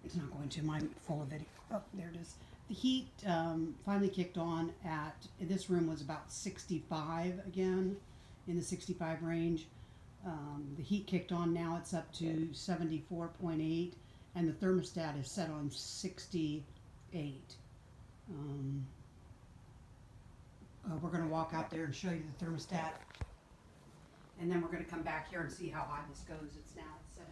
It's not going to my full of video. Oh, there it is. The heat finally kicked on at, this room was about 65 again, in the 65 range. The heat kicked on, now it's up to 74.8, and the thermostat is set on 68. We're going to walk out there and show you the thermostat, and then we're going to come back here and see how high this goes. It's now at 75.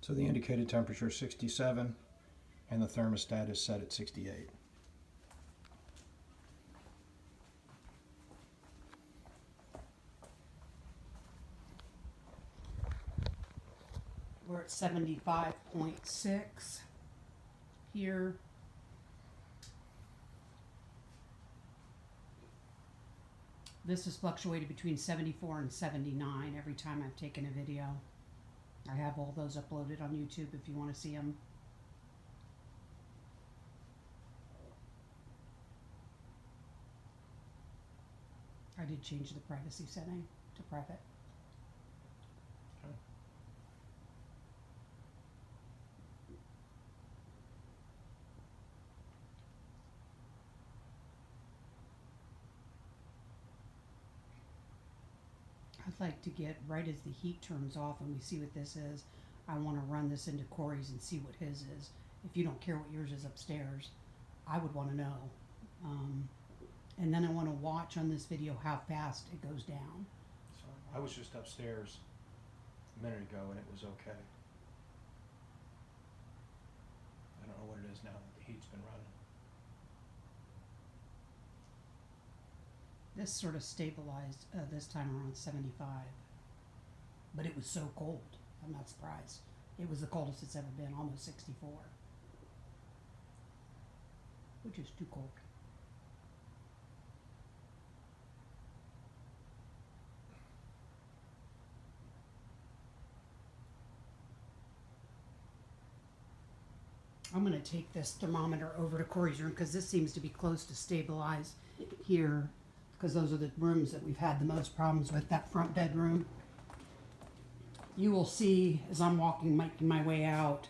So the indicated temperature is 67 and the thermostat is set at 68. We're at 75.6 here. This has fluctuated between 74 and 79 every time I've taken a video. I have all those uploaded on YouTube if you want to see them. I did change the privacy setting to private. I'd like to get, right as the heat turns off and we see what this is, I want to run this into Corey's and see what his is. If you don't care what yours is upstairs, I would want to know. And then I want to watch on this video how fast it goes down. So I was just upstairs a minute ago and it was okay. I don't know what it is now that the heat's been running. This sort of stabilized this time around 75. But it was so cold. I'm not surprised. It was the coldest it's ever been, almost 64. Which is too cold. I'm going to take this thermometer over to Corey's room because this seems to be close to stabilized here, because those are the rooms that we've had the most problems with, that front bedroom. You will see as I'm making my way out,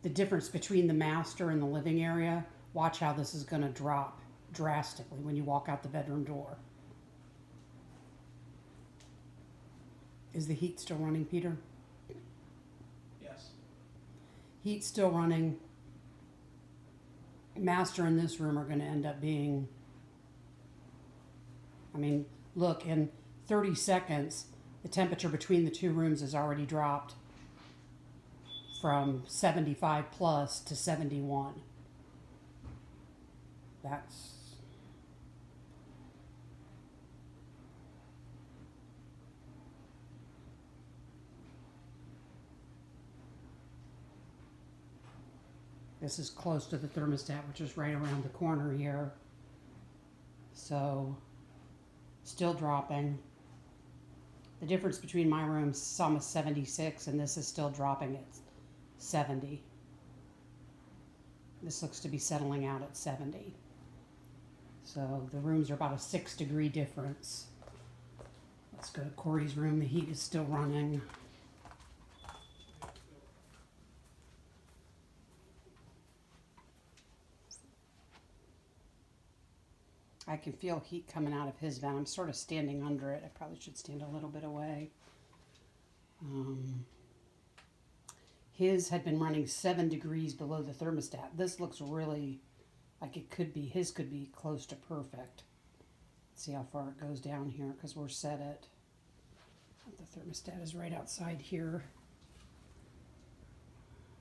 the difference between the master and the living area. Watch how this is going to drop drastically when you walk out the bedroom door. Is the heat still running, Peter? Yes. Heat's still running. Master and this room are going to end up being, I mean, look, in 30 seconds, the temperature between the two rooms has already dropped from 75 plus to 71. This is close to the thermostat, which is right around the corner here. So, still dropping. The difference between my room's almost 76 and this is still dropping at 70. This looks to be settling out at 70. So the rooms are about a 6-degree difference. Let's go to Corey's room. The heat is still running. I can feel heat coming out of his vent. I'm sort of standing under it. I probably should stand a little bit away. His had been running 7 degrees below the thermostat. This looks really like it could be, his could be close to perfect. Let's see how far it goes down here because we're set at, the thermostat is right outside here.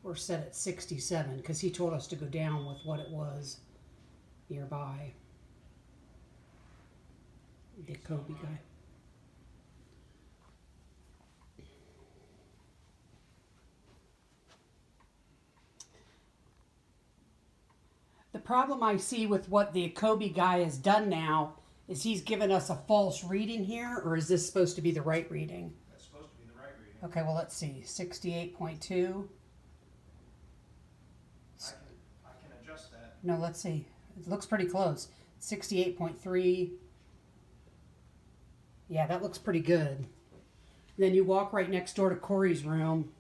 We're set at 67 because he told us to go down with what it was nearby. The Kobe guy. The problem I see with what the Kobe guy has done now is he's given us a false reading here, or is this supposed to be the right reading? That's supposed to be the right reading. Okay, well let's see. 68.2. No, let's see. It looks pretty close. 68.3. Yeah, that looks pretty good. Then you walk right next door to Corey's room.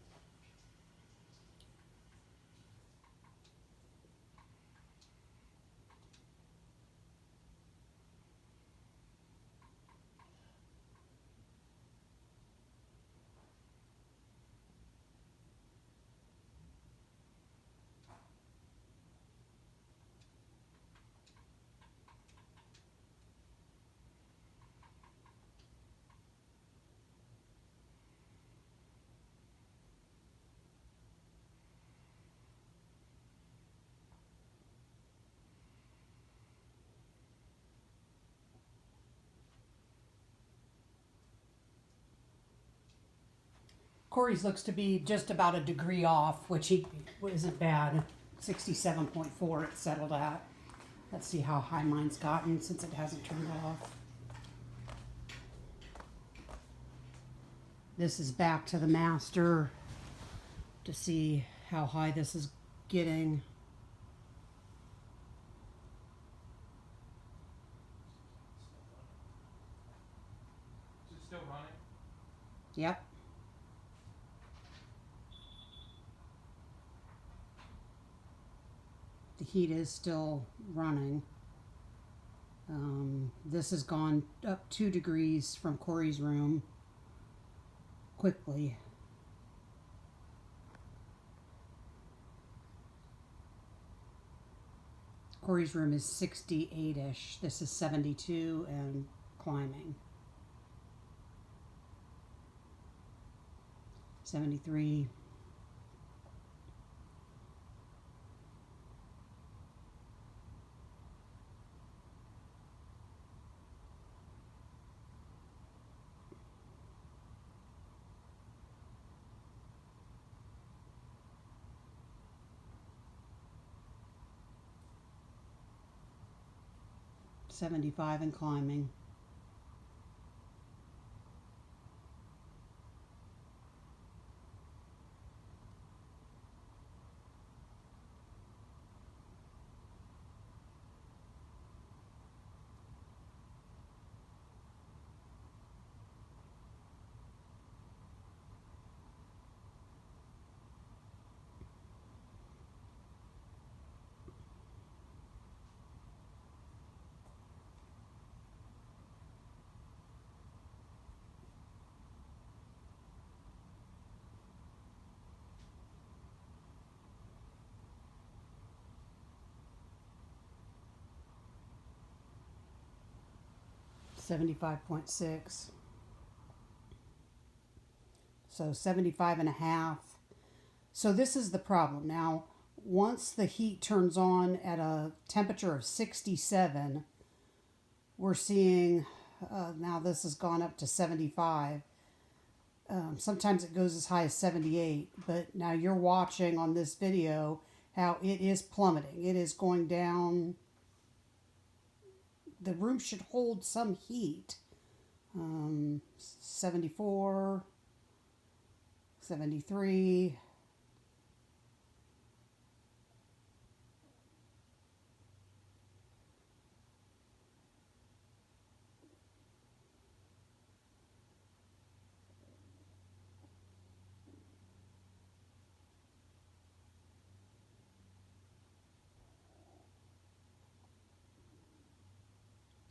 Corey's looks to be just about a degree off, which he isn't bad. 67.4 it settled at. Let's see how high mine's gotten since it hasn't turned off. This is back to the master to see how high this is getting. Is it still running? Yep. The heat is still running. This has gone up 2 degrees from Corey's room quickly. Corey's room is 68-ish. This is 72 and climbing. 73. $75 and climbing. $75.6. So 75 and a half. So this is the problem. Now, once the heat turns on at a temperature of 67, we're seeing, now this has gone up to 75. Sometimes it goes as high as 78, but now you're watching on this video how it is plummeting. It is going down. The room should hold some heat. 74, 73.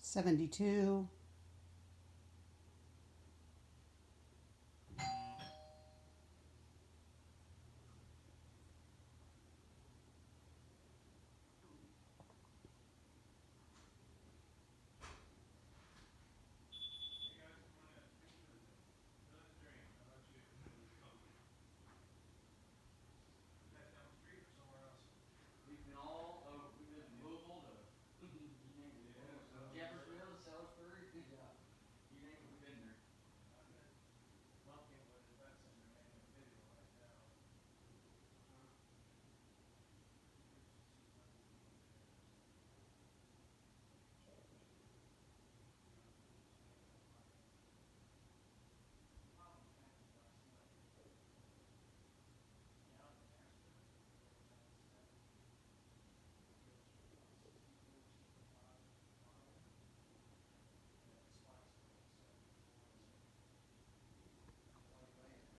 $72.